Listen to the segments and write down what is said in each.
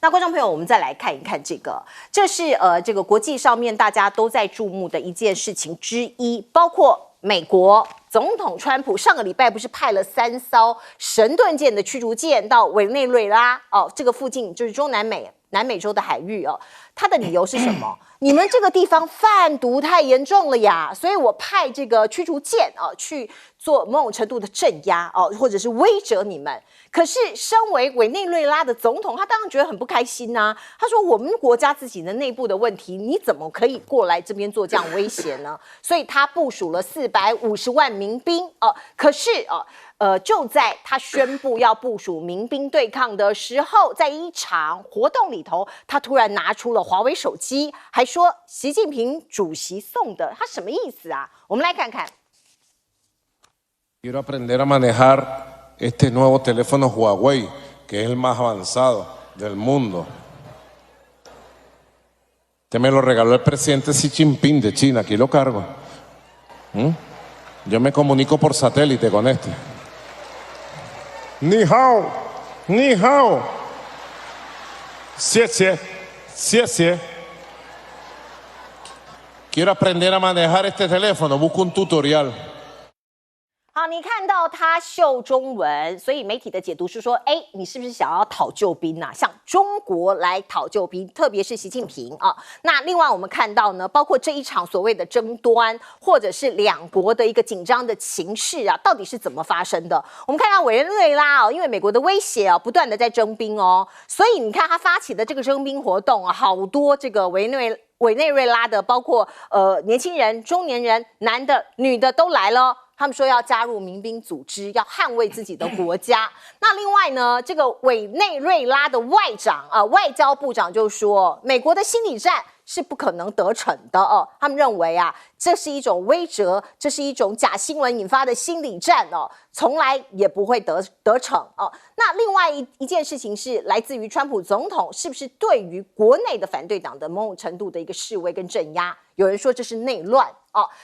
那观众朋友，我们再来看一看这是这个国际上面大家都在注目的一件事情之一，包括美国总统川普上个礼拜不是派了3艘神盾舰的驱逐舰到委内瑞拉这个附近，就是中南美洲的海域他的理由是什么？你们这个地方贩毒太严重了呀，所以我派这个驱逐舰去做某种程度的镇压或者是威慑你们。可是身为委内瑞拉的总统，他当然觉得很不开心啊。他说我们国家自己的内部的问题，你怎么可以过来这边做这样威胁呢？所以他部署了450万民兵可是就在他宣布要部署民兵对抗的时候，在一场活动里头，他突然拿出了华为手机，还说习近平主席送的，他什么意思啊？我们来看看。Quiero aprender a manejar este nuevo teléfono Huawei, que es el más avanzado del mundo. Este me lo regaló el presidente Xi Jinping de China, aquí lo cargo. Yo me comunico por satélite con este. Ni hao, ni hao. 谢谢，谢谢。Quiero aprender a manejar este teléfono, busco un tutorial. 好，你看到他秀中文，所以媒体的解读是说，你是不是想要讨救兵啊？向中国来讨救兵，特别是习近平那另外我们看到呢，包括这一场所谓的争端，或者是两国的一个紧张的情势到底是怎么发生的？我们看到委内瑞拉因为美国的威胁不断的在征兵所以你看他发起的这个征兵活动好多这个委内瑞拉的，包括年轻人、中年人、男的、女的都来了。他们说要加入民兵组织，要捍卫自己的国家。那另外呢，这个委内瑞拉的外交部长就说，美国的心理战是不可能得逞的他们认为这是一种威慑，这是一种假新闻引发的心理战从来也不会得逞那另外一件事情是来自于川普总统是不是对于国内的反对党的某种程度的一个示威跟镇压？有人说这是内乱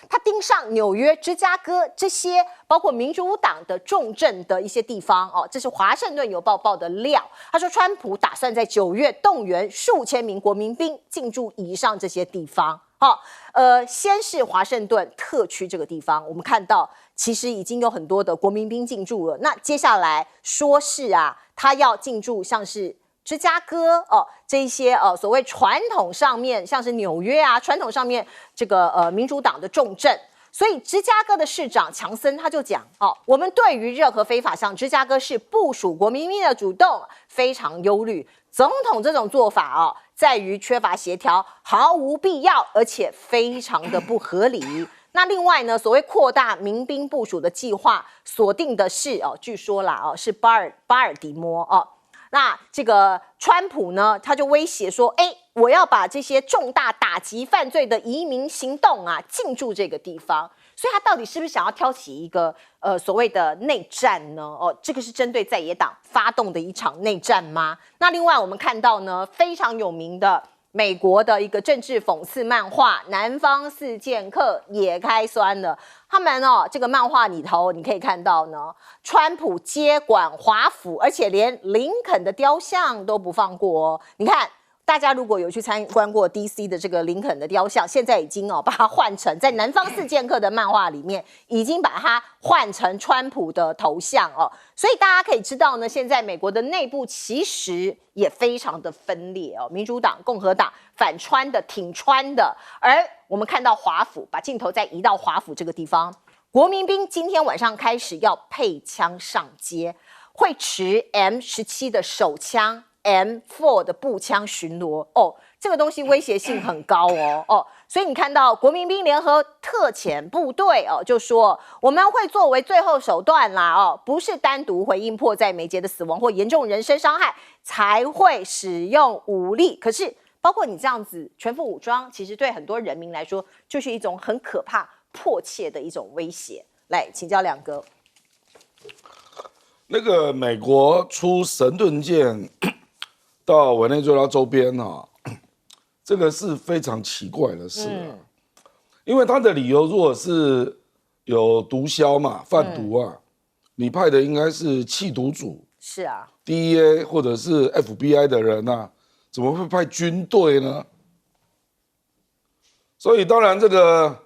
他盯上纽约、芝加哥这些包括民主党的重镇的一些地方这是华盛顿邮报报的料。他说川普打算在9月动员数千名国民兵进驻以上这些地方先是华盛顿特区这个地方，我们看到其实已经有很多的国民兵进驻了。那接下来说是他要进驻像是芝加哥这一些所谓传统上面像是纽约传统上面这个民主党的重镇。所以芝加哥的市长强森他就讲我们对于任何非法向芝加哥市部署国民兵的主动非常忧虑。总统这种做法在于缺乏协调，毫无必要，而且非常的不合理。那另外呢，所谓扩大民兵部署的计划，锁定的是据说啦是巴尔的摩那这个川普呢，他就威胁说，我要把这些重大打击犯罪的移民行动进驻这个地方。所以他到底是不是想要挑起一个所谓的内战呢？这个是针对在野党发动的一场内战吗？那另外我们看到呢，非常有名的美国的一个政治讽刺漫画《南方四剑客》也开酸了。他们这个漫画里头你可以看到呢，川普接管华府，而且连林肯的雕像都不放过你看。大家如果有去参观过 DC 的这个林肯的雕像，现在已经把它换成在南方四剑客的漫画里面，已经把它换成川普的头像所以大家可以知道呢，现在美国的内部其实也非常的分裂民主党、共和党反川的、挺川的，而我们看到华府，把镜头再移到华府这个地方，国民兵今天晚上开始要配枪上街，会持 M17 的手枪。M4 的步枪巡逻这个东西威胁性很高所以你看到国民兵联合特遣部队就说我们会作为最后手段啦不是单独回应迫在眉睫的死亡或严重人身伤害才会使用武力。可是包括你这样子全副武装，其实对很多人民来说就是一种很可怕、迫切的一种威胁。来，请教两哥。那个美国出神盾舰到委内瑞拉周边这个是非常奇怪的事因为他的理由如果是有毒枭嘛，贩毒你派的应该是缉毒组，是啊 ，DEA 或者是 FBI 的人怎么会派军队呢？所以当然这个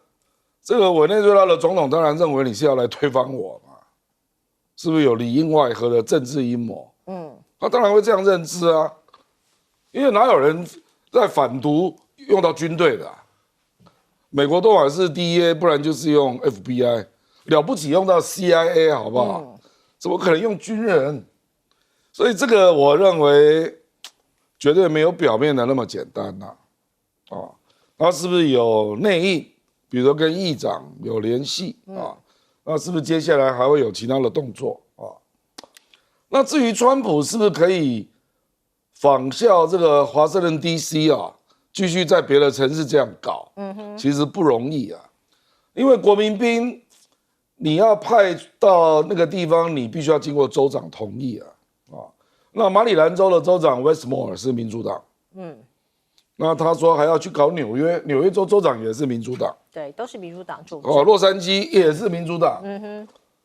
委内瑞拉的总统当然认为你是要来推翻我嘛，是不是有里应外合的政治阴谋？他当然会这样认知啊，因为哪有人在反毒用到军队的美国都还是 DEA， 不然就是用 FBI， 了不起用到 CIA 好不好？怎么可能用军人？所以这个我认为绝对没有表面的那么简单他是不是有内应？比如说跟议长有联系那是不是接下来还会有其他的动作那至于川普是不是可以仿效这个华盛顿 DC 继续在别的城市这样搞？其实不容易因为国民兵你要派到那个地方，你必须要经过州长同意那马里兰州的州长 Westmore 是民主党，那他说还要去搞纽约，纽约州州长也是民主党，对，都是民主党主洛杉矶也是民主党，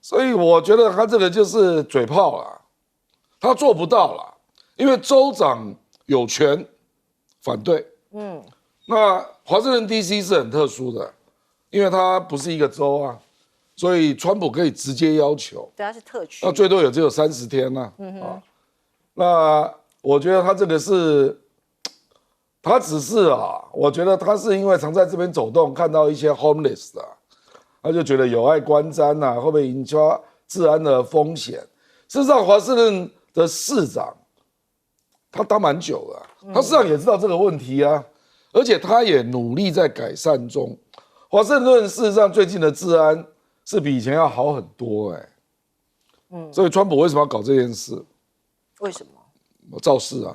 所以我觉得他这个就是嘴炮啦，他做不到啦，因为州长有权反对，那华盛顿 DC 是很特殊的，因为它不是一个州所以川普可以直接要求，对，它是特区，那最多也只有30天那我觉得他这个是。他只是我觉得他是因为常在这边走动，看到一些 homeless 他就觉得有碍观瞻会不会引发治安的风险？事实上，华盛顿的市长他当蛮久了，他事实上也知道这个问题而且他也努力在改善中。华盛顿事实上最近的治安是比以前要好很多所以川普为什么要搞这件事？为什么？造势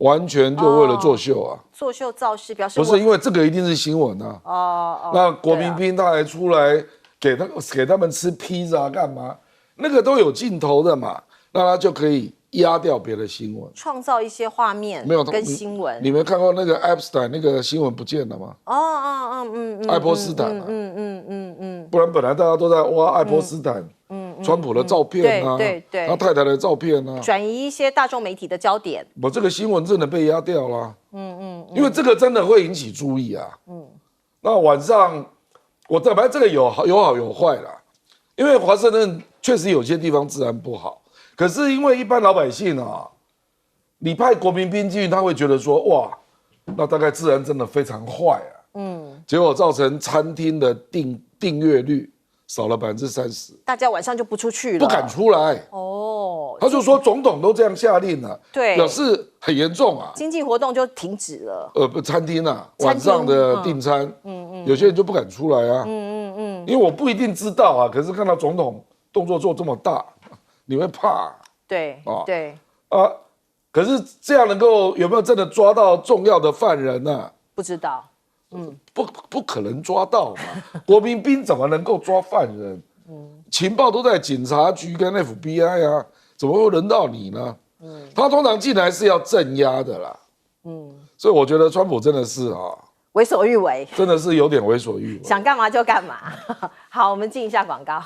完全就为了作秀作秀造势，表示不是因为这个一定是新闻那国民兵他还出来给他们吃披萨干嘛？那个都有镜头的嘛，那他就可以压掉别的新闻，创造一些画面没有跟新闻。你没看过那个 Epstein 那个新闻不见了吗？爱泼斯坦不然本来大家都在挖爱泼斯坦。川普的照片对，他太太的照片转移一些大众媒体的焦点。这个新闻真的被压掉了，因为这个真的会引起注意那晚上我本来这个有好有坏啦，因为华盛顿确实有些地方治安不好，可是因为一般老百姓你派国民兵进去，他会觉得说哇，那大概治安真的非常坏结果造成餐厅的订阅率少了30%，大家晚上就不出去了，不敢出来。他就说总统都这样下令了，对，表示很严重经济活动就停止了。餐厅晚上的订餐，有些人就不敢出来因为我不一定知道可是看到总统动作做这么大，你会怕。对，对可是这样有没有真的抓到重要的犯人呢？不知道。不可能抓到嘛！国民兵怎么能够抓犯人？情报都在警察局跟 FBI 怎么会轮到你呢？他通常进来是要镇压的啦。所以我觉得川普真的是为所欲为，真的是有点为所欲为，想干嘛就干嘛。好，我们进一下广告。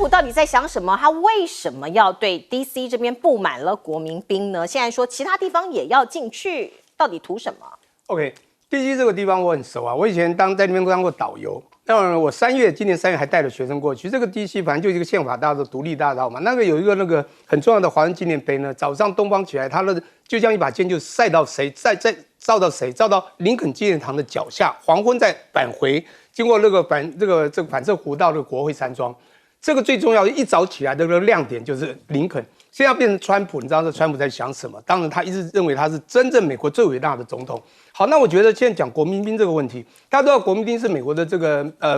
到底在想什么？他为什么要对 DC 这边布满了国民兵呢？现在说其他地方也要进去，到底图什么 ？OK，DC 这个地方我很熟我以前在那边当过导游。那我今年3月还带着学生过去。这个 DC 反正就是一个宪法大道、独立大道嘛。那个有一个很重要的华人纪念碑呢。早上东方起来，它就像一把剑，就晒到谁，再照到谁，照到林肯纪念堂的脚下。黄昏再返回，经过这个反射弧到国会山庄。这个最重要，一早起来的亮点就是林肯。现在变成川普，你知道这川普在想什么？当然，他一直认为他是真正美国最伟大的总统。好，那我觉得现在讲国民兵这个问题，大家都知道国民兵是美国的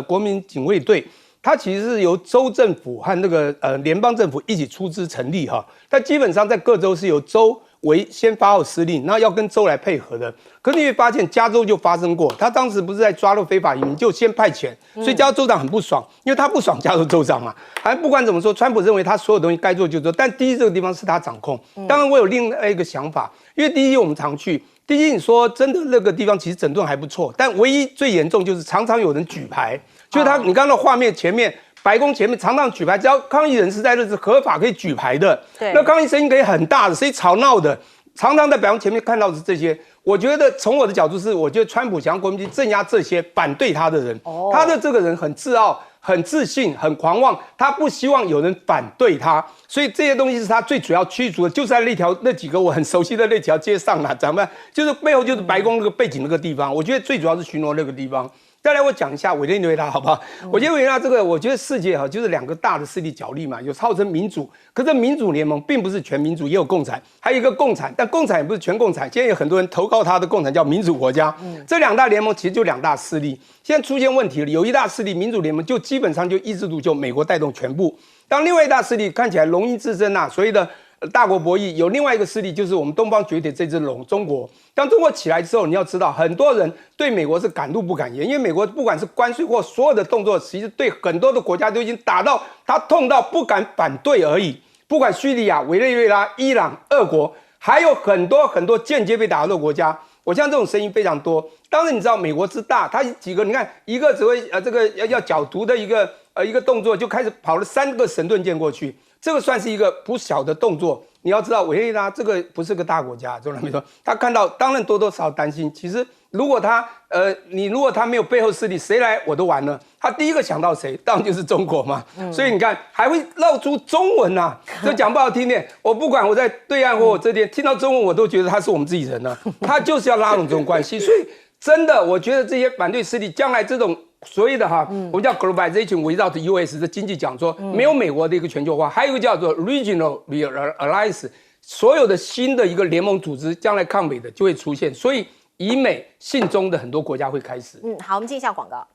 国民警卫队。它其实是由州政府和那个联邦政府一起出资成立哈。但基本上在各州是由州为先发号施令，然后要跟州来配合的。可是你会发现，加州就发生过，他当时不是在抓到非法移民，就先派遣，所以加州州长很不爽，因为他不爽加州州长嘛。反正不管怎么说，川普认为他所有东西该做就做，但第一这个地方是他掌控。当然，我有另外一个想法，因为第一我们常去。第一，你说真的那个地方其实整顿还不错，但唯一最严重就是常常有人举牌，就是他，你刚刚的画面前面，白宫前面常常举牌，只要抗议人士在那是合法可以举牌的，那抗议声音可以很大的，所以吵闹的，常常在白宫前面看到的是这些。我觉得从我的角度是，我觉得川普想要国民军镇压这些反对他的人，他的这个人很自傲。很自信，很狂妄，他不希望有人反对他，所以这些东西是他最主要驱逐的，就是在那几个我很熟悉的那条街上啦，咱们就是背后就是白宫那个背景那个地方，我觉得最主要是巡逻那个地方。再来我讲一下委内瑞拉好不好？我觉得委内瑞拉这个，我觉得世界就是两个大的势力角力嘛，有号称民主，可是民主联盟并不是全民主，也有共产，还有一个共产，但共产也不是全共产。现在有很多人投靠他的共产叫民主国家，这两大联盟其实就两大势力。现在出现问题了，有一大势力民主联盟就基本上就一枝独秀，美国带动全部。当另外一大势力看起来龙鹰自珍啊，所谓的大国博弈，有另外一个势力就是我们东方崛起这只龙中国。当中国起来之后，你要知道，很多人对美国是敢怒不敢言，因为美国不管是关税或所有的动作，其实对很多的国家都已经打到他痛到不敢反对而已。不管叙利亚、委内瑞拉、伊朗、俄国，还有很多间接被打到的国家，我像这种声音非常多。当然你知道美国之大，它几个你看一个只会这个要剿毒的一个动作，就开始跑了3个神盾舰过去。这个算是一个不小的动作。你要知道，委内瑞拉这个不是个大国家，中南美洲，他看到当然多多少少担心。其实如果他没有背后势力，谁来我都完了。他第一个想到谁，当然就是中国嘛。所以你看，还会露出中文啊，这讲不好听点，我不管我在对岸或我这边听到中文，我都觉得他是我们自己人了。他就是要拉拢这种关系，所以真的，我觉得这些反对势力将来这种。所谓的我们叫 globalization without US 的经济讲说，没有美国的一个全球化，还有一个叫做 regional alliance， 所有的新的一个联盟组织，将来抗美的就会出现，所以以美信中的很多国家会开始。好，我们进一下广告。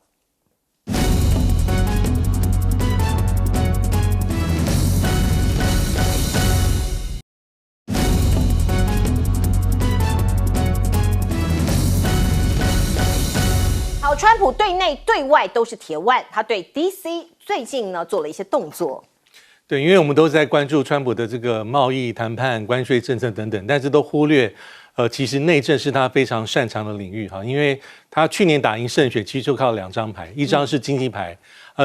好，川普对内对外都是铁腕，他对 DC 最近呢做了一些动作。对，因为我们都在关注川普的这个贸易谈判、关税政策等等，但是都忽略，其实内政是他非常擅长的领域哈，因为他去年打赢胜选，其实就靠2张牌，一张是经济牌，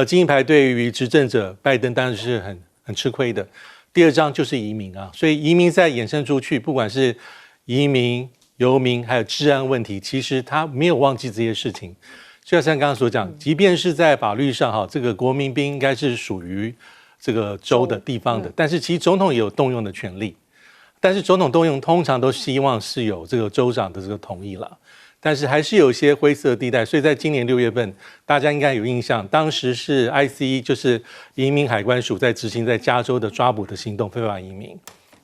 经济牌对于执政者拜登当然是很吃亏的，第2张就是移民啊，所以移民再衍生出去，不管是移民、游民还有治安问题，其实他没有忘记这些事情。就像刚刚所讲，即便是在法律上哈，这个国民兵应该是属于这个州的地方的，但是其实总统也有动用的权利，但是总统动用通常都希望是有这个州长的这个同意了，但是还是有一些灰色地带，所以在今年6月份，大家应该有印象，当时是 ICE 就是移民海关署在执行在加州的抓捕的行动，非法移民。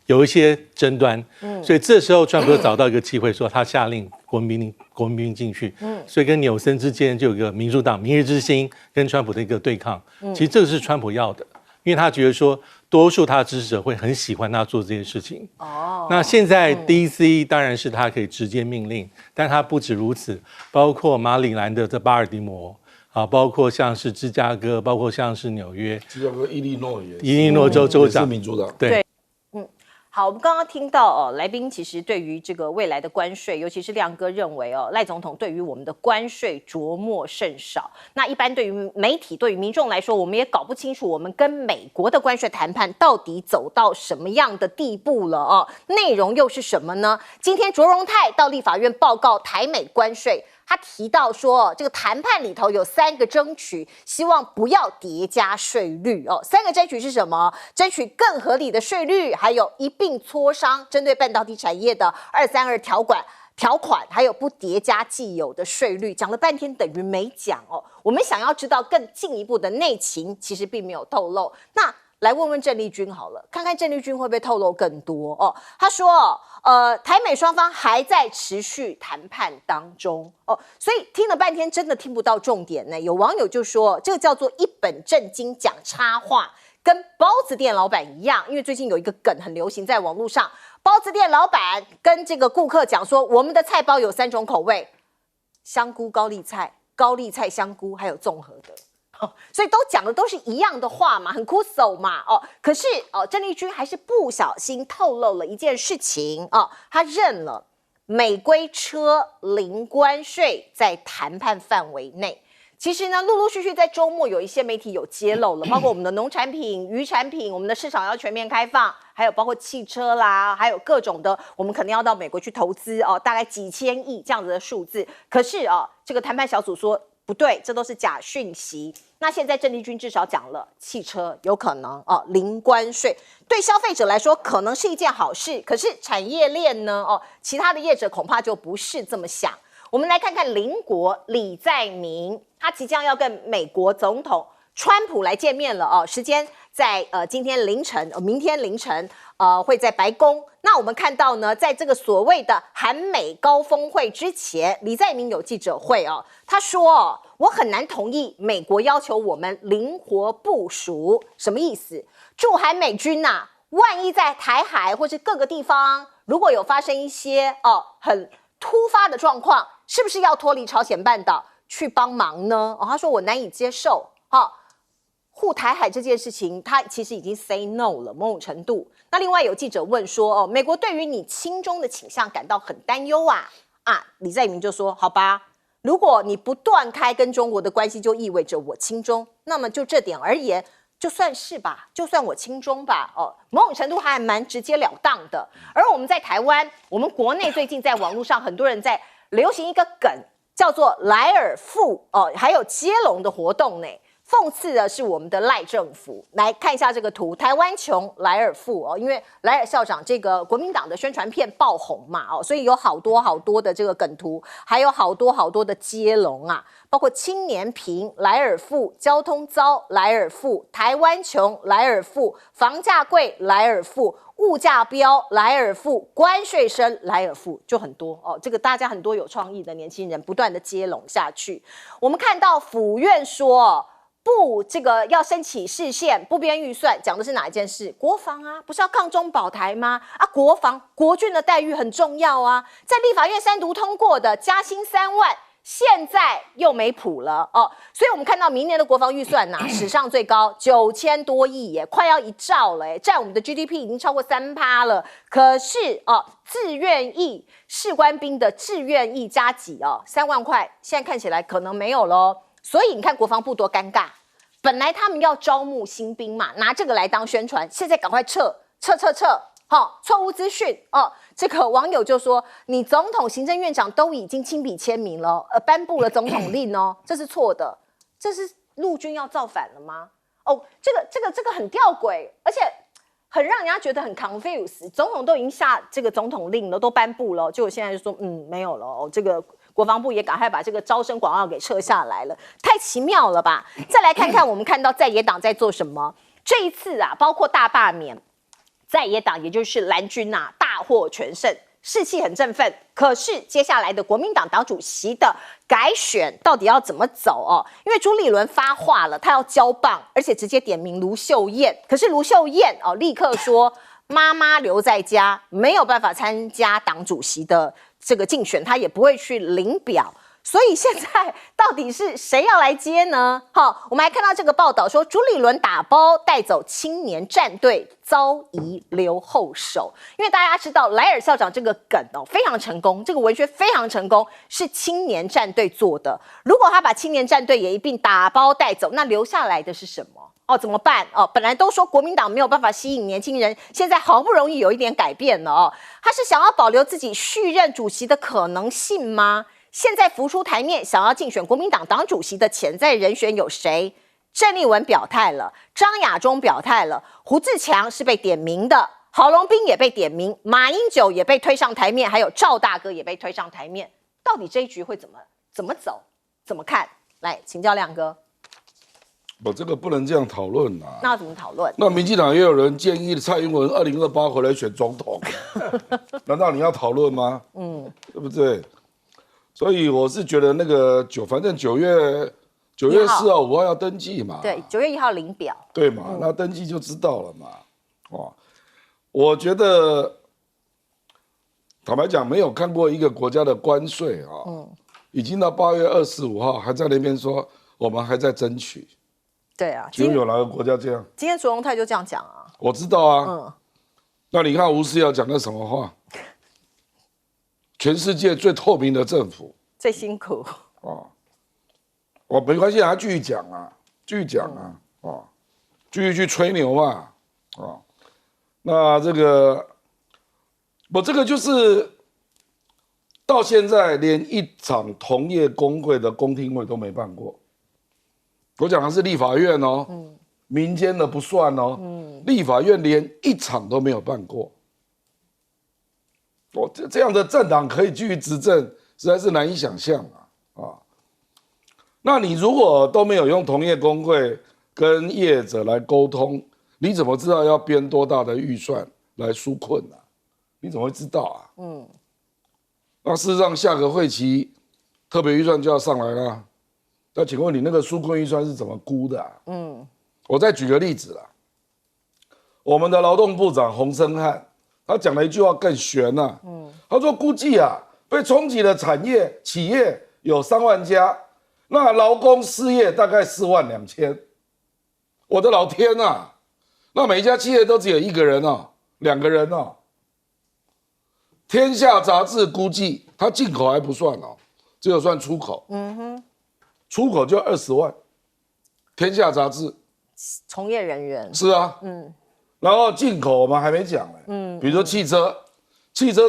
有一些争端，所以这时候川普找到一个机会，说他下令国民兵进去，所以跟纽森之间就有一个民主党明日之星跟川普的一个对抗。其实这个是川普要的，因为他觉得说多数他的支持者会很喜欢他做这些事情。那现在 DC 当然是他可以直接命令，但他不止如此，包括马里兰的这巴尔的摩。包括像是芝加哥，包括像是纽约，芝加哥伊利诺州州长是民主党，对。好，我们刚刚听到来宾其实对于这个未来的关税，尤其是亮哥认为赖总统对于我们的关税琢磨甚少。那一般对于媒体、对于民众来说，我们也搞不清楚我们跟美国的关税谈判到底走到什么样的地步了内容又是什么呢？今天卓荣泰到立法院报告台美关税。他提到说，这个谈判里头有3个争取，希望不要叠加税率3个争取是什么？争取更合理的税率，还有一并磋商针对半导体产业的232条款，还有不叠加既有的税率。讲了半天等于没讲我们想要知道更进一步的内情，其实并没有透露。那来问问郑丽君好了，看看郑丽君会不会透露更多哦。他说，台美双方还在持续谈判当中哦，所以听了半天真的听不到重点呢。有网友就说，这个叫做一本正经讲插话，跟包子店老板一样，因为最近有一个梗很流行在网络上，包子店老板跟这个顾客讲说，我们的菜包有3种口味，香菇高丽菜、高丽菜香菇，还有综合的。所以都讲的都是一样的话嘛，很酷手嘛哦。可是郑丽君还是不小心透露了一件事情哦，她认了美规车零关税在谈判范围内。其实呢，陆陆续续在周末有一些媒体有揭露了，包括我们的农产品、渔产品，我们的市场要全面开放，还有包括汽车啦，还有各种的，我们肯定要到美国去投资哦，大概几千亿这样子的数字。可是这个谈判小组说不对，这都是假讯息。那现在郑丽君至少讲了，汽车有可能零关税，对消费者来说可能是一件好事。可是产业链呢？其他的业者恐怕就不是这么想。我们来看看邻国李在明，他即将要跟美国总统川普来见面了时间在今天凌晨，明天凌晨会在白宫。那我们看到呢，在这个所谓的韩美高峰会之前，李在明有记者会他说我很难同意美国要求我们灵活部署，什么意思？驻韩美军万一在台海或是各个地方如果有发生一些很突发的状况，是不是要脱离朝鲜半岛去帮忙呢？他说我难以接受护台海这件事情，他其实已经 say no 了，某种程度。那另外有记者问说，美国对于你亲中的倾向感到很担忧李在明就说，好吧，如果你不断开跟中国的关系，就意味着我亲中，那么就这点而言，就算是吧，就算我亲中吧，某种程度还蛮直截了当的。而我们在台湾，我们国内最近在网络上很多人在流行一个梗，叫做莱尔富还有接龙的活动呢。讽刺的是我们的赖政府，来看一下这个图，台湾穷莱尔富因为莱尔校长这个国民党的宣传片爆红嘛所以有好多好多的这个梗图，还有好多好多的接龙包括青年贫莱尔富，交通糟莱尔富，台湾穷莱尔富，房价贵莱尔富，物价飙莱尔富，关税升莱尔富，就很多这个大家很多有创意的年轻人不断的接龙下去。我们看到府院说不，这个要升起市县不编预算，讲的是哪一件事？国防不是要抗中保台吗？国防国军的待遇很重要在立法院3读通过的加薪3万，现在又没谱了所以我们看到明年的国防预算史上最高9000多亿耶，快要1兆了占我们的 GDP 已经超过3%了。可是自愿役士官兵的志愿役加给3万块，现在看起来可能没有咯。所以你看国防部多尴尬，本来他们要招募新兵嘛，拿这个来当宣传，现在赶快撤，错误资讯这个网友就说，你总统行政院长都已经亲笔签名了颁布了总统令这是错的，这是陆军要造反了吗？这个很吊诡，而且很让人家觉得很 confused。总统都已经下这个总统令了，都颁布了，结果现在就说没有了这个国防部也赶快把这个招生广告给撤下来了，太奇妙了吧？再来看看我们看到在野党在做什么。这一次包括大罢免，在野党也就是蓝军大获全胜，士气很振奋。可是接下来的国民党党主席的改选到底要怎么走因为朱立伦发话了，他要交棒，而且直接点名卢秀燕。可是卢秀燕立刻说妈妈留在家，没有办法参加党主席的这个竞选，他也不会去领表。所以现在到底是谁要来接呢？我们还看到这个报道说，朱立伦打包带走青年战队，遭遗留后手。因为大家知道莱尔校长这个梗非常成功，这个文学非常成功，是青年战队做的。如果他把青年战队也一并打包带走，那留下来的是什么？怎么办？本来都说国民党没有办法吸引年轻人，现在好不容易有一点改变了他是想要保留自己续任主席的可能性吗？现在浮出台面，想要竞选国民党党主席的潜在人选有谁？郑丽文表态了，张亚中表态了，胡志强是被点名的，郝龙斌也被点名，马英九也被推上台面，还有赵大哥也被推上台面。到底这一局会怎么走？怎么看？来请教亮哥。我这个不能这样讨论啊。那要怎么讨论？那民进党也有人建议蔡英文2028回来选总统，难道你要讨论吗？对不对？所以我是觉得那个反正9月4号、5号要登记嘛。对，9月1号领表。对嘛，那登记就知道了嘛。我觉得坦白讲，没有看过一个国家的关税已经到8月25号还在那边说我们还在争取。对啊，请问有哪个国家这样？今天卓荣泰就这样讲啊。我知道啊。那你看吴思瑶讲的什么话？全世界最透明的政府，最辛苦。我没关系，他继续讲啊，继续去吹牛嘛。那这个就是到现在连一场同业工会的公听会都没办过。我讲的是立法院哦，民间的不算哦，立法院连一场都没有办过。这样的政党可以继续执政，实在是难以想象啊！那你如果都没有用同业工会跟业者来沟通，你怎么知道要编多大的预算来纾困啊？你怎么会知道啊？那事实上下个会期特别预算就要上来了。那请问你那个纾困预算是怎么估的啊？我再举个例子啦，我们的劳动部长洪申翰，他讲了一句话更悬啊。他说估计啊，被冲击的产业企业有3万家，那劳工失业大概4万2千。我的老天啊！那每一家企业都只有1个人2个人天下杂志估计，它进口还不算只有算出口。出口就20万。天下杂志从业人员是啊，然后进口我们还没讲呢，比如说汽车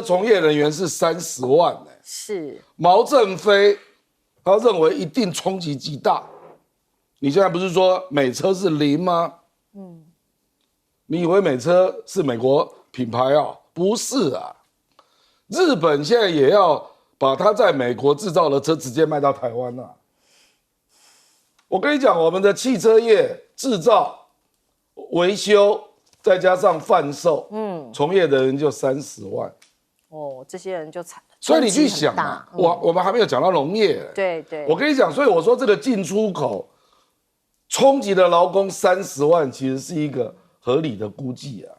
从业人员是30万呢。是毛振飞他认为一定冲击极大。你现在不是说美车是0吗？你以为美车是美国品牌不是啊，日本现在也要把它在美国制造的车直接卖到台湾啊。我跟你讲，我们的汽车业制造、维修，再加上贩售，从业的人就30万。这些人就惨了。所以你去想我们还没有讲到农业。对，我跟你讲，所以我说这个进出口冲击的劳工30万，其实是一个合理的估计啊。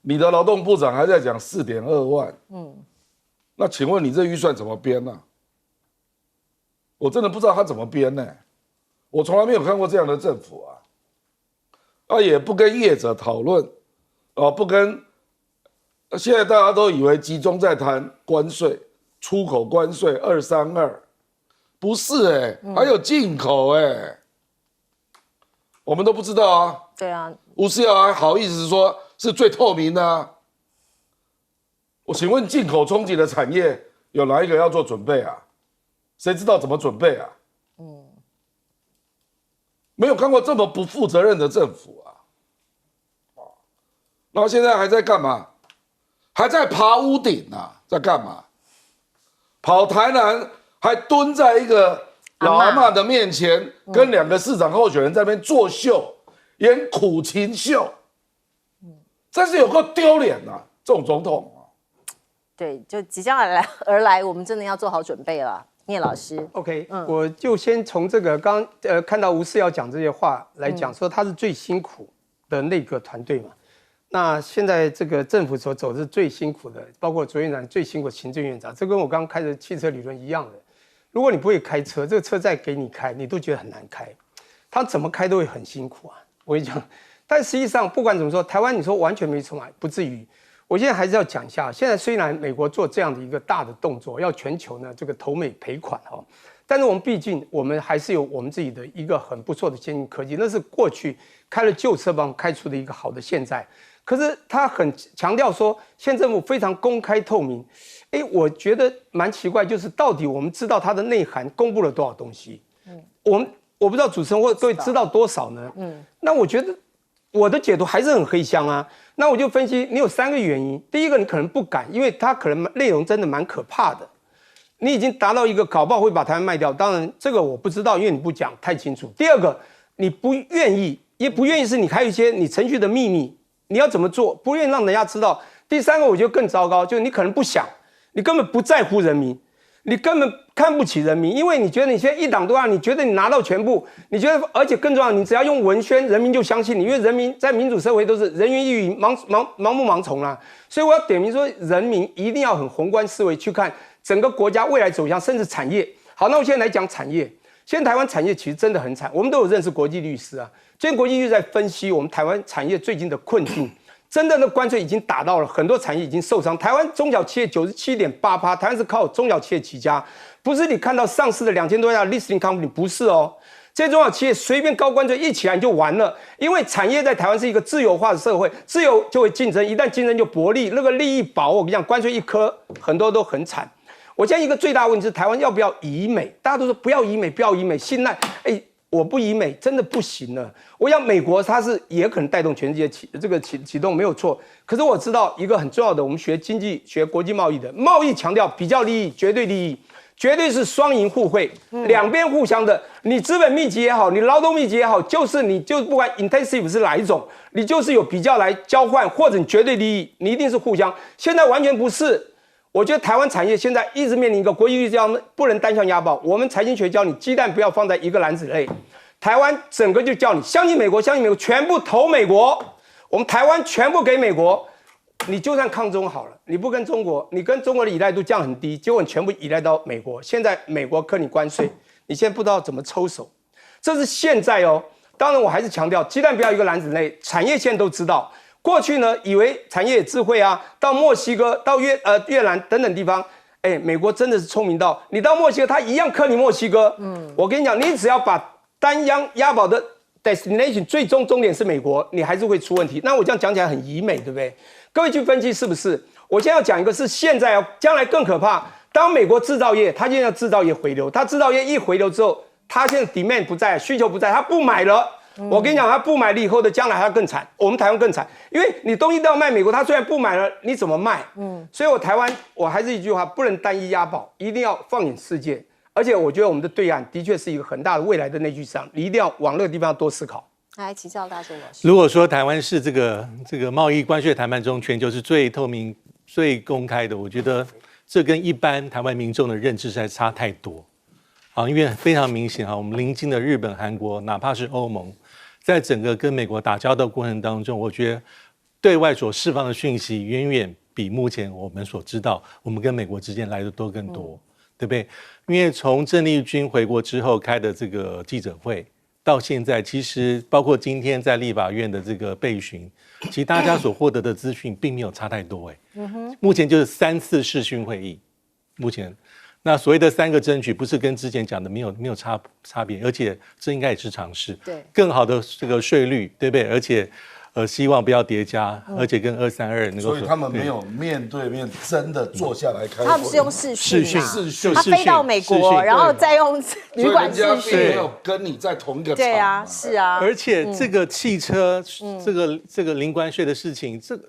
你的劳动部长还在讲4.2万。那请问你这预算怎么编呢？我真的不知道他怎么编呢。我从来没有看过这样的政府也不跟业者讨论，不跟，现在大家都以为集中在谈关税，出口关税232，不是还有进口我们都不知道啊。对啊，吴思瑶还好意思说是最透明的我请问进口冲击的产业有哪一个要做准备啊？谁知道怎么准备啊？没有看过这么不负责任的政府然后现在还在干嘛？还在爬屋顶在干嘛？跑台南还蹲在一个老阿嬷的面前，跟2个市长候选人在那边作秀，演苦情秀，真是有够丢脸这种总统对，就即将而来，我们真的要做好准备了。聂老师 ，OK，我就先从这个刚看到吴思瑶讲这些话来讲，说他是最辛苦的内阁团队嘛。那现在这个政府所走的是最辛苦的，包括卓院长最辛苦的行政院长，这跟我刚刚开的汽车理论一样的。如果你不会开车，这个车再给你开，你都觉得很难开，他怎么开都会很辛苦我跟你讲，但实际上不管怎么说，台湾你说完全没错嘛，不至于。我现在还是要讲一下，现在虽然美国做这样的一个大的动作，要全球呢这个投美赔款但是我们毕竟我们还是有我们自己的一个很不错的先进科技，那是过去开了旧车帮开出的一个好的现在。可是他很强调说，县政府非常公开透明。我觉得蛮奇怪，就是到底我们知道它的内涵公布了多少东西？我不知道主持人或各位知道多少呢？那我觉得我的解读还是很黑箱那我就分析，你有3个原因。第一个，你可能不敢，因为它可能内容真的蛮可怕的。你已经达到一个搞不好会把台湾卖掉，当然这个我不知道，因为你不讲太清楚。第二个，你不愿意，也不愿意是你还有一些你程序的秘密，你要怎么做，不愿意让人家知道。第三个我觉得更糟糕，就是你可能不想，你根本不在乎人民，你根本看不起人民，因为你觉得你现在一党独大，你觉得你拿到全部，你觉得而且更重要，你只要用文宣，人民就相信你，因为人民在民主社会都是人云亦云、盲目盲从啦。所以我要点名说，人民一定要很宏观思维去看整个国家未来走向，甚至产业。好，那我现在来讲产业。现在台湾产业其实真的很惨，我们都有认识国际律师啊。最近国际律师在分析我们台湾产业最近的困境，真的那关税已经打到了很多产业已经受伤。台湾中小企业97.8%，台湾是靠中小企业起家，不是你看到上市的2000多家 listing company， 不是哦。这些中小企业随便高关税一起来你就完了，因为产业在台湾是一个自由化的社会，自由就会竞争，一旦竞争就薄利，那个利益薄，我跟你讲，关税一磕，很多都很惨。我现在一个最大的问题是台湾要不要移美？大家都说不要移美，不要移美，信赖。我不移美真的不行了。我想美国它是也可能带动全世界启动没有错。可是我知道一个很重要的，我们学经济学国际贸易的，贸易强调比较利益，绝对利益，绝对是双赢互惠，两边互相的。你资本密集也好，你劳动密集也好，就是你就不管 intensive 是哪一种，你就是有比较来交换，或者你绝对利益，你一定是互相。现在完全不是。我觉得台湾产业现在一直面临一个国际律师不能单向押宝。我们财经学教你鸡蛋不要放在一个篮子内，台湾整个就叫你相信美国，相信美国，全部投美国。我们台湾全部给美国，你就算抗中好了，你不跟中国，你跟中国的依赖度降很低，结果你全部依赖到美国。现在美国课你关税，你现在不知道怎么抽手，这是现在哦。当然我还是强调，鸡蛋不要一个篮子内，产业现在都知道。过去呢，以为产业智慧啊，到墨西哥、到越南等等地方，美国真的是聪明到，你到墨西哥，他一样克你墨西哥。我跟你讲，你只要把单央押宝的 destination 最终终点是美国，你还是会出问题。那我这样讲起来很疑美，对不对？各位去分析是不是？我现在要讲一个是现在哦，将来更可怕。当美国制造业，它现在制造业回流，它制造业一回流之后，它现在 demand 不在，需求不在，它不买了。我跟你讲，他不买了以后的将来还要更惨，我们台湾更惨，因为你东西都要卖美国，他虽然不买了，你怎么卖？所以我台湾我还是一句话，不能单一押宝，一定要放眼世界。而且我觉得我们的对岸的确是一个很大的未来的内需市场，你一定要往那个地方多思考。来，请教大周老师。如果说台湾是这个贸易关税谈判中全球是最透明、最公开的，我觉得这跟一般台湾民众的认知实在差太多。啊，因为非常明显啊，我们邻近的日本、韩国，哪怕是欧盟，在整个跟美国打交道过程当中，我觉得对外所释放的讯息远远比目前我们所知道，我们跟美国之间来的多更多，对不对？因为从郑丽君回国之后开的这个记者会到现在，其实包括今天在立法院的这个备询，其实大家所获得的资讯并没有差太多目前就是3次视讯会议，目前。那所谓的3个争取，不是跟之前讲的没有差别，而且这应该也是常识。对，更好的这个税率，对不对？而且希望不要叠加，而且跟232能够。所以他们没有面对面真的坐下来开会。他们是用视讯，他飞到美国，然后再用旅馆视讯。没有跟你在同一个场。对啊，是啊。而且这个汽车，这个零关税的事情，这个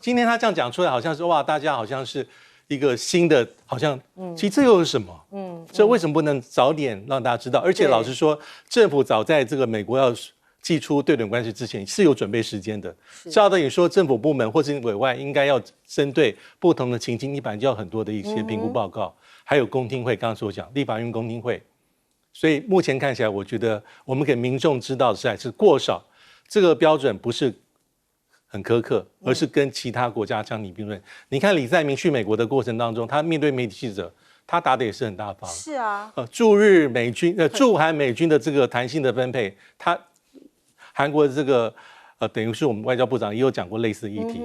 今天他这样讲出来，好像是哇，大家好像是。一个新的，好像，其实这又是什么？这为什么不能早点让大家知道？而且老实说，政府早在这个美国要祭出对等关税之前是有准备时间的。照道理说，政府部门或是委外应该要针对不同的情境，一般就要很多的一些评估报告，还有公听会，刚刚所讲立法院公听会。所以目前看起来，我觉得我们给民众知道的还是过少，这个标准不是很苛刻，而是跟其他国家相提并论。你看李在明去美国的过程当中，他面对媒体记者，他答的也是很大方。是啊，驻韩美军的这个弹性的分配，韩国的这个等于是我们外交部长也有讲过类似的议题，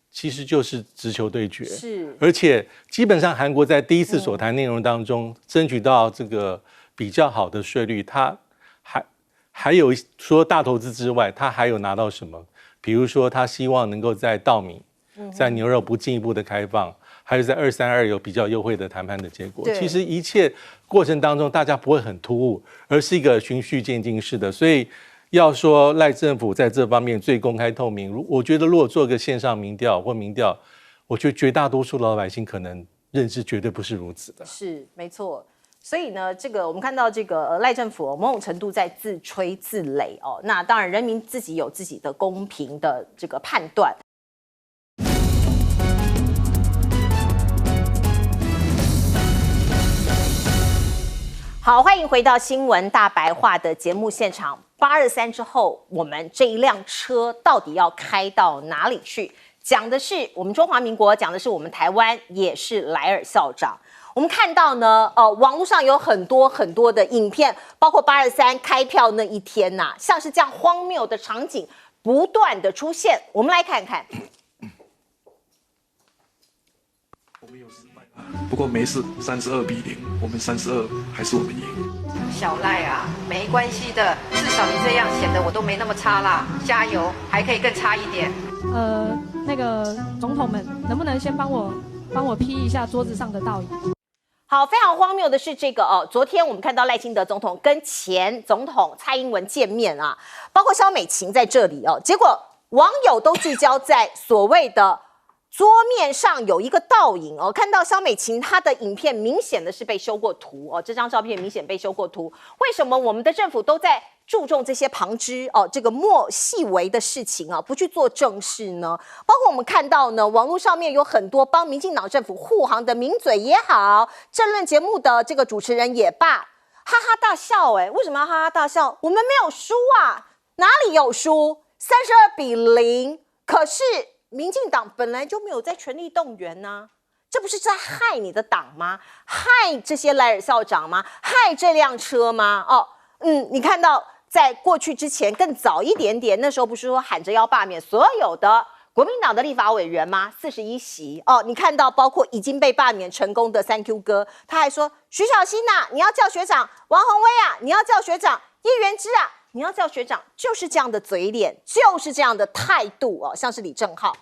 其实就是直球对决。是，而且基本上韩国在第一次所谈内容当中，争取到这个比较好的税率，他还有除了大投资之外，他还有拿到什么？比如说，他希望能够在稻米、在牛肉不进一步的开放，还有在232有比较优惠的谈判的结果。其实一切过程当中，大家不会很突兀，而是一个循序渐进式的。所以要说赖政府在这方面最公开透明，我觉得如果做个线上民调或民调，我觉得绝大多数老百姓可能认知绝对不是如此的。是没错。所以呢，这个我们看到这个赖政府某种程度在自吹自擂哦。那当然，人民自己有自己的公平的这个判断。好，欢迎回到新闻大白话的节目现场。823之后，我们这一辆车到底要开到哪里去？讲的是我们中华民国，讲的是我们台湾，也是莱尔校长。我们看到呢，网络上有很多的影片，包括823开票那一天呐，像是这样荒谬的场景不断的出现。我们来看看。我们有失败，不过没事，32-0，我们32还是我们赢。小赖啊，没关系的，至少你这样显得我都没那么差啦，加油，还可以更差一点。那个总统们，能不能先帮我批一下桌子上的倒椅？好，非常荒谬的是这个昨天我们看到赖清德总统跟前总统蔡英文见面啊，包括萧美琴在这里结果网友都聚焦在所谓的桌面上有一个倒影看到萧美琴她的影片明显的是被修过图这张照片明显被修过图，为什么我们的政府都在注重这些旁支这个莫细微的事情不去做正事呢？包括我们看到呢，网络上面有很多帮民进党政府护航的名嘴也好，政论节目的这个主持人也罢，哈哈大笑为什么要哈哈大笑？我们没有输啊，哪里有输？32-0，可是民进党本来就没有在全力动员呢，这不是在害你的党吗？害这些莱尔校长吗？害这辆车吗？你看到在过去之前更早一点点，那时候不是说喊着要罢免所有的国民党的立法委员吗？41席你看到包括已经被罢免成功的3Q 哥，他还说徐小新啊，你要叫学长王宏威啊，你要叫学长叶元之啊，你要叫学长，就是这样的嘴脸，就是这样的态度像是李正皓。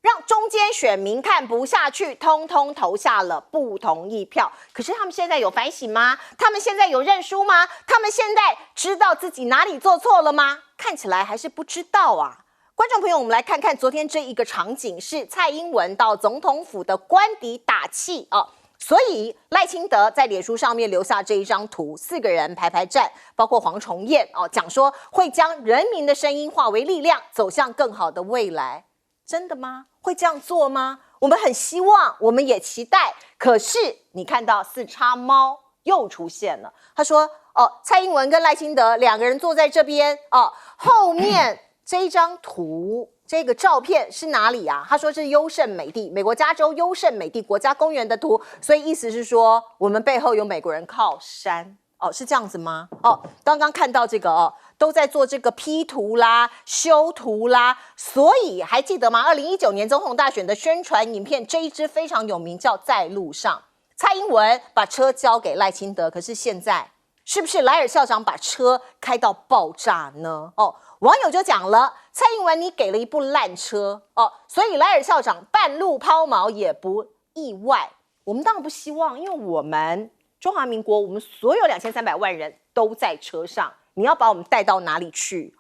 让中间选民看不下去，通通投下了不同意票。可是他们现在有反省吗？他们现在有认输吗？他们现在知道自己哪里做错了吗？看起来还是不知道啊。观众朋友，我们来看看昨天这一个场景，是蔡英文到总统府的官邸打气所以赖清德在脸书上面留下这一张图，4个人排站，包括黄崇彦讲说会将人民的声音化为力量，走向更好的未来。真的吗？会这样做吗？我们很希望，我们也期待。可是你看到4叉猫又出现了，他说蔡英文跟赖清德2个人坐在这边后面这一张图这个照片是哪里啊？他说是优胜美地，美国加州优胜美地国家公园的图，所以意思是说我们背后有美国人靠山是这样子吗？刚刚看到这个都在做这个 P 图啦、修图啦，所以还记得吗？2019年总统大选的宣传影片，这一支非常有名，叫《在路上》。蔡英文把车交给赖清德，可是现在是不是莱尔校长把车开到爆炸呢？网友就讲了，蔡英文你给了一部烂车所以莱尔校长半路抛锚也不意外。我们当然不希望，因为我们中华民国，我们所有2300万人都在车上，你要把我们带到哪里去？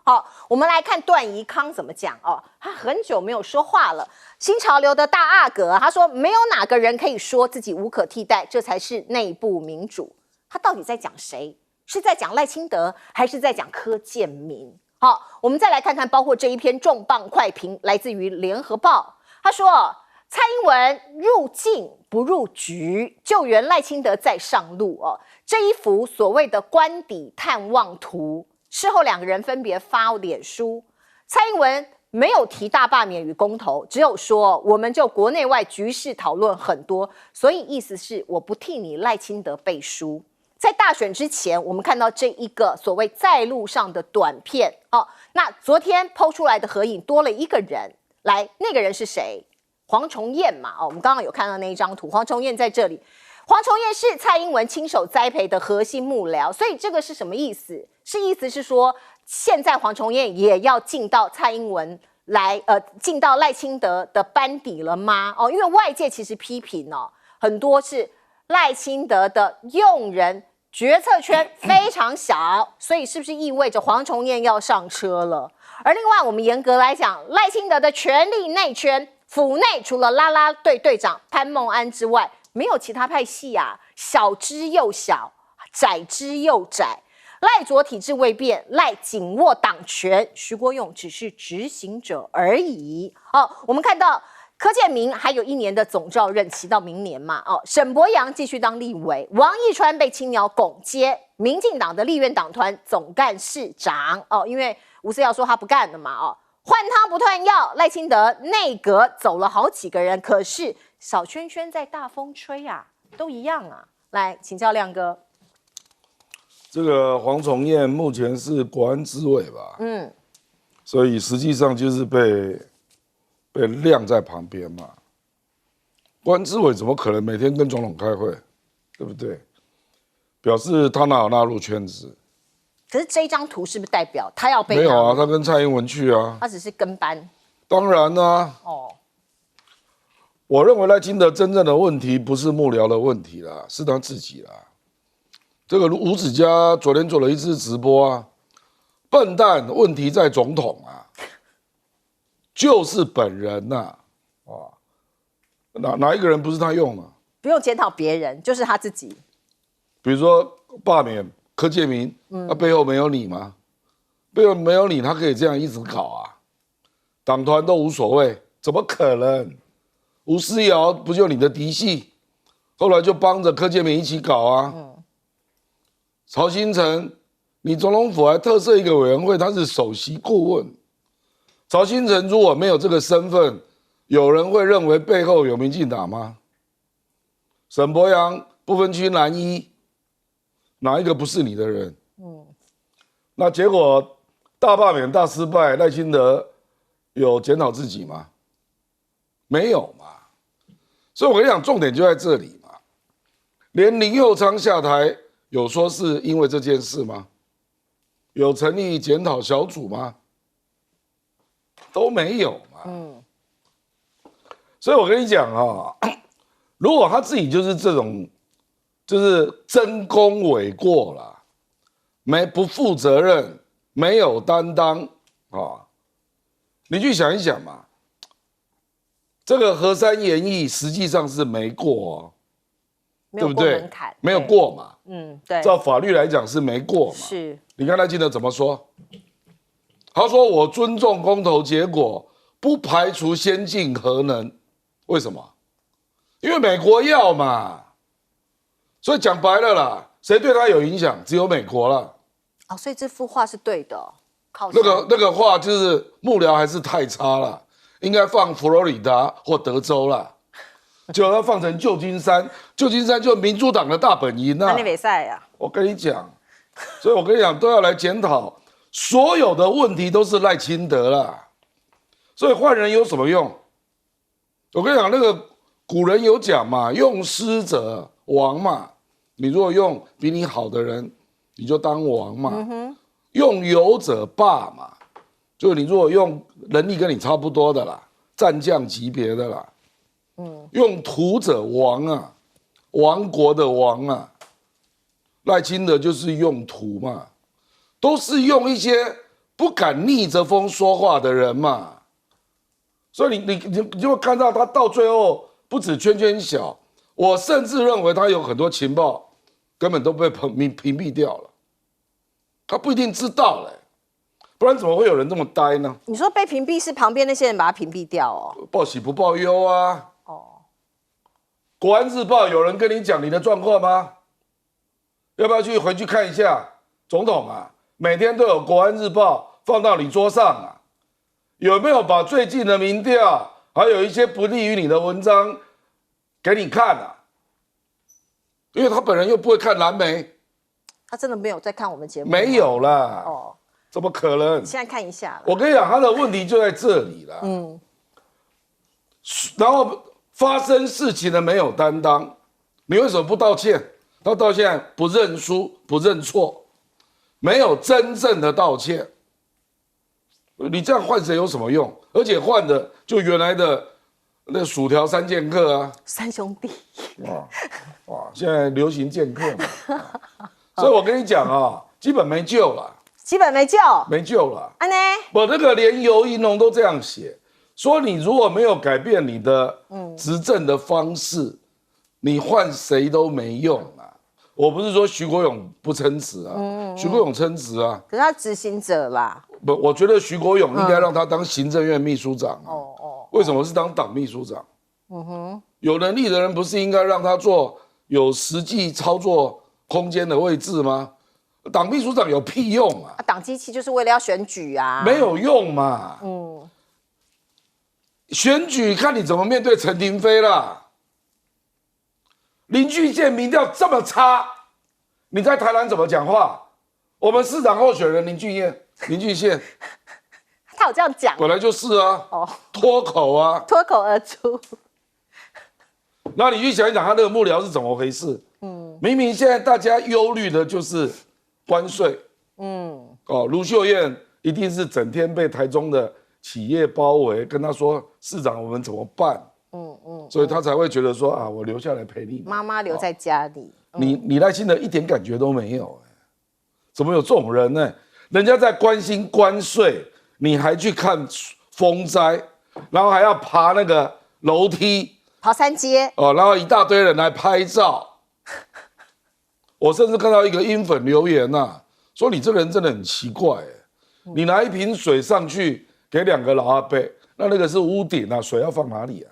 我们来看段宜康怎么讲他很久没有说话了。新潮流的大阿哥他说，没有哪个人可以说自己无可替代，这才是内部民主。他到底在讲谁？是在讲赖清德，还是在讲柯建铭？我们再来看看，包括这一篇重磅快评，来自于联合报。他说，蔡英文入境不入局，救援赖清德在上路这一幅所谓的官邸探望图，事后2个人分别发脸书，蔡英文没有提大罢免与公投，只有说我们就国内外局势讨论很多，所以意思是我不替你赖清德背书。在大选之前，我们看到这一个所谓在路上的短片那昨天 PO 出来的合影多了一个人，来，那个人是谁？黄崇彦嘛我们刚刚有看到那一张图，黄崇彦在这里。黄崇彦是蔡英文亲手栽培的核心幕僚，所以这个是什么意思？意思是说，现在黄崇彦也要进到蔡英文来进到赖清德的班底了吗？因为外界其实批评很多是赖清德的用人决策圈非常小，所以是不是意味着黄崇彦要上车了？而另外，我们严格来讲，赖清德的权力内圈，府内除了啦啦队队长潘孟安之外，没有其他派系啊，小之又小。窄之又窄。赖着体制未变，赖紧握党权，徐国勇只是执行者而已。我们看到柯建铭还有1年的总召任期到明年嘛，沈伯洋继续当立委，王义川被青鸟拱接民进党的立院党团总干事长，因为吴思瑶说他不干了嘛，换汤不换药，赖清德内阁走了好几个人，可是小圈圈在大风吹啊，都一样啊。来请教亮哥。这个黄崇彦目前是国安之委吧？所以实际上就是被晾在旁边嘛。国安之委怎么可能每天跟总统开会，对不对？表示他哪有纳入圈子？可是这张图是不是代表他要被？没有啊，他跟蔡英文去啊。他只是跟班。当然啦、我认为赖清德真正的问题不是幕僚的问题啦，是他自己啦。这个吴子嘉昨天做了一次直播啊，笨蛋，问题在总统啊，就是本人呐、哪一个人不是他用的？不用检讨别人，就是他自己。比如说罢免柯建铭，背后没有你吗？背后没有你，他可以这样一直搞啊，党团都无所谓，怎么可能？吴思瑶不就你的嫡系，后来就帮着柯建铭一起搞啊。曹兴诚，你总统府还特设一个委员会，他是首席顾问。曹兴诚如果没有这个身份，有人会认为背后有民进党吗？沈伯洋不分区蓝衣，哪一个不是你的人？那结果大罢免大失败，赖清德有检讨自己吗？没有嘛。所以我跟你讲，重点就在这里嘛。连林右昌下台，有说是因为这件事吗？有成立检讨小组吗？都没有嘛。所以我跟你讲啊，如果他自己就是这种，就是争功诿过啦，不负责任，没有担当啊，你去想一想嘛。这个河山研议实际上是没过对不对？没有过嘛。对。照法律来讲是没过嘛。是。你看赖清德怎么说？他说：“我尊重公投结果，不排除先进核能。为什么？因为美国要嘛。所以讲白了啦，谁对他有影响？只有美国啦。所以这幅画是对的。那个话就是幕僚还是太差了。应该放佛罗里达或德州啦，就要放成旧金山，旧金山就民主党的大本营啊。那你没赛呀？我跟你讲，所以我跟你讲，都要来检讨，所有的问题都是赖清德啦。所以换人有什么用？我跟你讲，那个古人有讲嘛，用师者王嘛。你如果用比你好的人，你就当王嘛。用友者霸嘛。就是你如果用能力跟你差不多的啦，战将级别的啦，用土者王啊，亡国的王啊，赖清德就是用土嘛，都是用一些不敢逆着风说话的人嘛，所以你就会看到他到最后不止圈圈小，我甚至认为他有很多情报根本都被屏蔽掉了，他不一定知道嘞。不然怎么会有人这么呆呢？你说被屏蔽是旁边那些人把他屏蔽掉哦？报喜不报忧啊！国安日报有人跟你讲你的状况吗？要不要回去看一下？总统啊，每天都有国安日报放到你桌上啊，有没有把最近的民调，还有一些不利于你的文章给你看啊？因为他本人又不会看蓝媒，他真的没有在看我们节目？没有啦。怎么可能？现在看一下。我跟你讲，他的问题就在这里了。然后发生事情的没有担当，你为什么不道歉？他到现在不认输、不认错，没有真正的道歉。你这样换谁有什么用？而且换的就原来的那薯条三剑客啊，三兄弟。哇，现在流行剑客嘛。所以我跟你讲啊，基本没救了。基本没救，没救了。我那个连游宜农都这样写，说你如果没有改变你的执政的方式，你换谁都没用啊。我不是说徐国勇不称职啊，徐国勇称职啊，可是他执行者啦。不，我觉得徐国勇应该让他当行政院秘书长啊。为什么是当党秘书长？有能力的人不是应该让他做有实际操作空间的位置吗？党秘书长有屁用啊！党机器就是为了要选举啊，没有用嘛。选举看你怎么面对陈亭妃啦。林俊宪民调这么差，你在台南怎么讲话？我们市长候选人林俊宪，他有这样讲，本来就是啊，脱口啊，脱口而出。那你去想一想，他那个幕僚是怎么回事？明明现在大家忧虑的就是关税，卢秀燕一定是整天被台中的企业包围，跟他说市长我们怎么办？所以他才会觉得说啊，我留下来陪你，妈妈留在家里。你赖清德一点感觉都没有，怎么有这种人呢？人家在关心关税，你还去看风灾，然后还要爬那个楼梯，跑三阶然后一大堆人来拍照。我甚至看到一个英粉留言说你这个人真的很奇怪，你拿一瓶水上去给2个老阿伯，那个是屋顶啊，水要放哪里啊？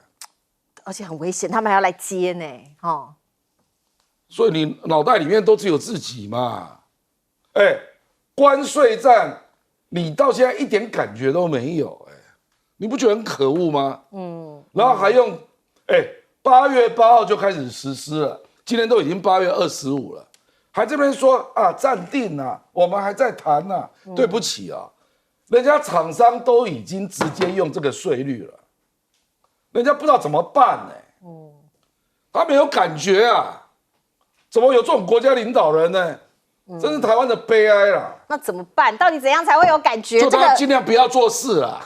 而且很危险，他们还要来接呢，所以你脑袋里面都只有自己嘛。关税战你到现在一点感觉都没有，你不觉得很可恶吗？然后还用8月8号就开始实施了，今天都已经8月25了，还这边说暂定我们还在谈对不起啊，人家厂商都已经直接用这个税率了，人家不知道怎么办他没有感觉怎么有这种国家领导人呢？这是台湾的悲哀啦。那怎么办？到底怎样才会有感觉？就他尽量不要做事啦，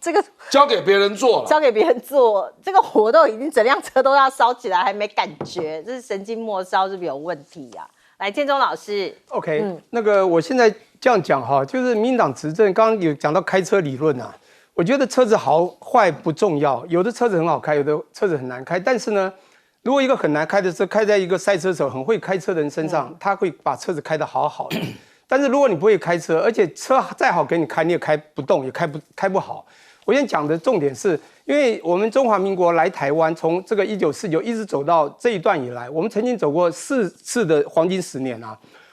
这个交给别人做了，交给别人做，这个火都已经整辆车都要烧起来，还没感觉，这是神经末梢是不是有问题啊？来，建中老师 ，OK，那个我现在这样讲就是民进党执政，刚刚有讲到开车理论我觉得车子好坏不重要，有的车子很好开，有的车子很难开，但是呢，如果一个很难开的车开在一个赛车手很会开车的人身上，他会把车子开得好好的。但是如果你不会开车，而且车再好给你开，你也开不动，也开不好。我现在讲的重点是，因为我们中华民国来台湾，从这个1949一直走到这一段以来，我们曾经走过4次的黄金10年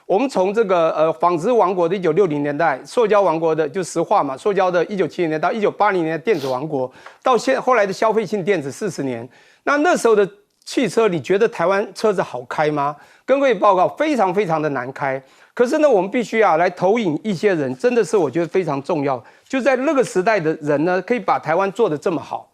我们从这个纺织王国的1960年代，塑胶王国的就石化嘛，塑胶的1970年到1980年的电子王国，到后来的消费性电子40年。那时候的汽车，你觉得台湾车子好开吗？跟各位报告，非常非常的难开。可是呢，我们必须来投影一些人，真的是我觉得非常重要。就在那个时代的人呢，可以把台湾做得这么好。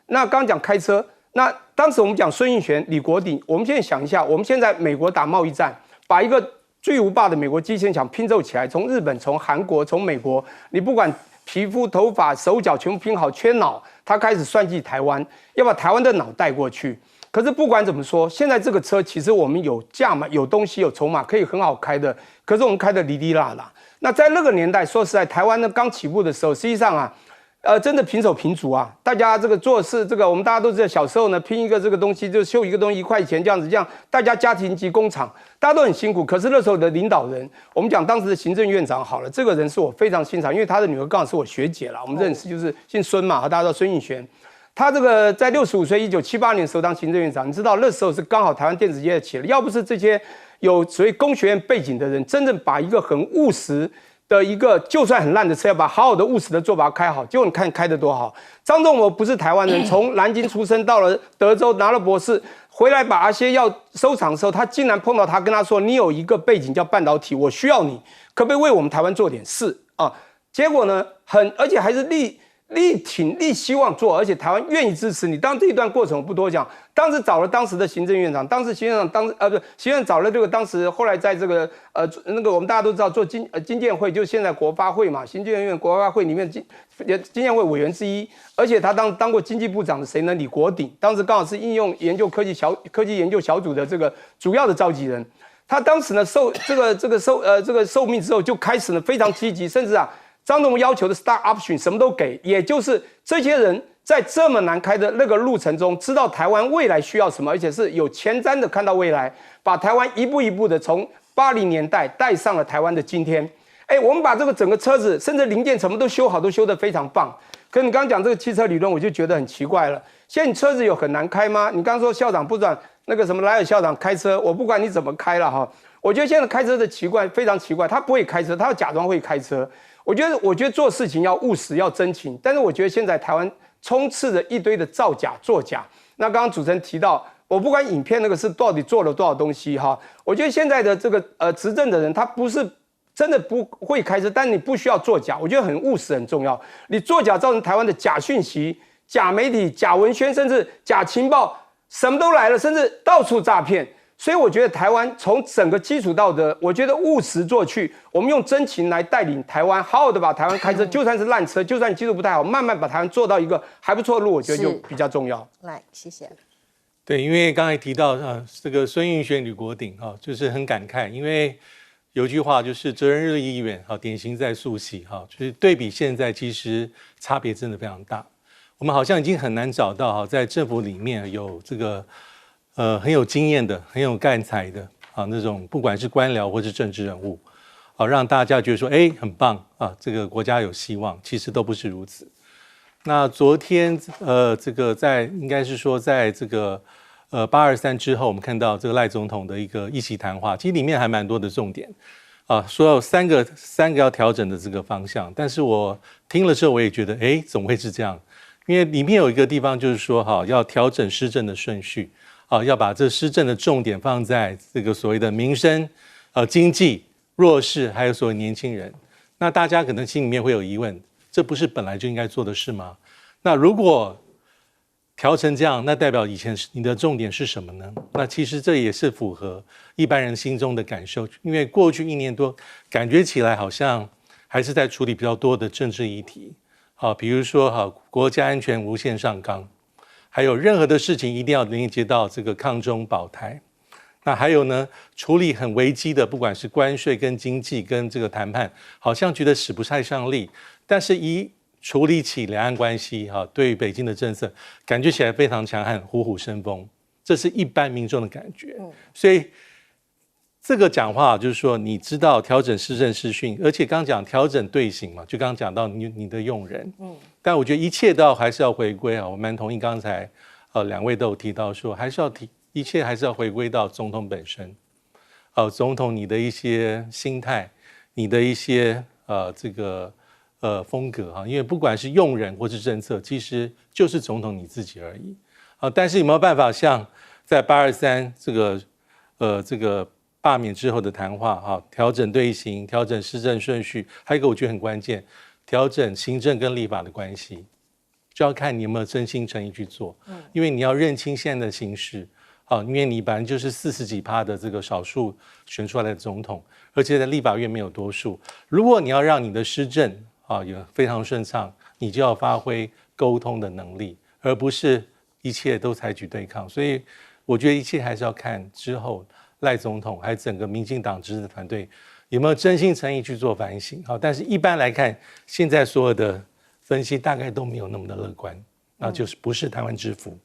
那刚刚讲开车，那当时我们讲孙运璇、李国鼎，我们现在想一下，我们现在美国打贸易战，把一个巨无霸的美国机器人厂拼凑起来，从日本、从韩国、从美国，你不管皮肤、头发、手脚全部拼好，缺脑，他开始算计台湾，要把台湾的脑带过去。可是不管怎么说，现在这个车其实我们有价码、有东西、有筹码，可以很好开的。可是我们开的哩哩啦啦。那在那个年代，说实在，台湾呢刚起步的时候，实际上真的平手平足大家这个做事，我们大家都知道，小时候呢拼一个这个东西，就修一个东西1块钱这样子，大家家庭及工厂，大家都很辛苦。可是那时候的领导人，我们讲当时的行政院长好了，这个人是我非常欣赏，因为他的女儿刚好是我学姐啦，我们认识，就是姓孙嘛，大家知道孙运璇。他这个在65岁，1978年的时候当行政院长，你知道那时候是刚好台湾电子业起来，要不是这些有所谓工学院背景的人，真正把一个很务实的一个就算很烂的车，要把好好的务实的做把它开好，结果你看开得多好。张仲谋不是台湾人，从南京出生到了德州拿了博士，回来把RCA要收厂的时候，他竟然碰到他，跟他说：“你有一个背景叫半导体，我需要你，可不可以为我们台湾做点事结果呢，而且还是力希望做，而且台湾愿意支持你。当然这一段过程我不多讲。当时找了当时的行政院长，当时行政院长行政院找了这个当时后来在这个那个我们大家都知道做经建会，就现在国发会嘛，行政院国发会里面经建会委员之一，而且他当过经济部长的谁呢？李国鼎，当时刚好是应用研究科技研究小组的这个主要的召集人。他当时呢受命之后就开始呢非常积极，甚至张仲谋要求的 stock option 什么都给，也就是这些人在这么难开的那个路程中，知道台湾未来需要什么，而且是有前瞻的看到未来，把台湾一步一步的从80年代带上了台湾的今天。我们把这个整个车子甚至零件什么都修好，都修得非常棒。可你刚刚讲这个汽车理论，我就觉得很奇怪了。现在你车子有很难开吗？你刚刚说校长不准那个什么莱尔校长开车，我不管你怎么开了哈。我觉得现在开车的奇怪非常奇怪，他不会开车，他要假装会开车。我觉得做事情要务实，要真情。但是我觉得现在台湾充斥着一堆的造假、作假。那刚刚主持人提到，我不管影片那个是到底做了多少东西哈，我觉得现在的这个执政的人，他不是真的不会开车，但你不需要作假，我觉得很务实很重要。你作假造成台湾的假讯息、假媒体、假文宣，甚至假情报，什么都来了，甚至到处诈骗。所以我觉得台湾从整个基础道德，我觉得务实做去，我们用真情来带领台湾，好好的把台湾开车，就算是烂车，就算技术不太好，慢慢把台湾做到一个还不错的路，我觉得就比较重要。来，谢谢。对，因为刚才提到这个孙运璇、吕国鼎就是很感慨，因为有句话就是责任日益远，典型在溯溪，就是对比现在其实差别真的非常大。我们好像已经很难找到在政府里面有这个很有经验的、很有干才的那种，不管是官僚或是政治人物，让大家觉得说很棒这个国家有希望，其实都不是如此。那昨天这个应该是说在这个823之后，我们看到这个赖总统的一个议席谈话，其实里面还蛮多的重点说有三个要调整的这个方向，但是我听了之后我也觉得怎么会是这样？因为里面有一个地方就是说要调整施政的顺序要把这施政的重点放在这个所谓的民生经济弱势还有所谓年轻人。那大家可能心里面会有疑问，这不是本来就应该做的事吗？那如果调成这样，那代表以前你的重点是什么呢？那其实这也是符合一般人心中的感受，因为过去1年多感觉起来好像还是在处理比较多的政治议题比如说国家安全无限上纲，还有任何的事情一定要连接到这个抗中保台。那还有呢，处理很危机的，不管是关税跟经济跟这个谈判，好像觉得使不太上力，但是一处理起两岸关系对于北京的政策感觉起来非常强悍，虎虎生风，这是一般民众的感觉。所以这个讲话就是说，你知道调整施政施训，而且刚讲调整队形嘛，就刚刚讲到你的用人，但我觉得一切还是要回归我蛮同意刚才两位都有提到说，一切还是要回归到总统本身，总统你的一些心态，你的一些这个风格因为不管是用人或是政策，其实就是总统你自己而已但是有没有办法像在823这个罢免之后的谈话调整队形，调整施政顺序，还有一个我觉得很关键，调整行政跟立法的关系，就要看你有没有真心诚意去做因为你要认清现在的形势因为你本来就是40几%的这个少数选出来的总统，而且在立法院没有多数，如果你要让你的施政也非常顺畅，你就要发挥沟通的能力，而不是一切都采取对抗。所以我觉得一切还是要看之后赖总统还有整个民进党执政团队有没有真心诚意去做反省但是一般来看，现在所有的分析大概都没有那么的乐观，那就是不是台湾之福。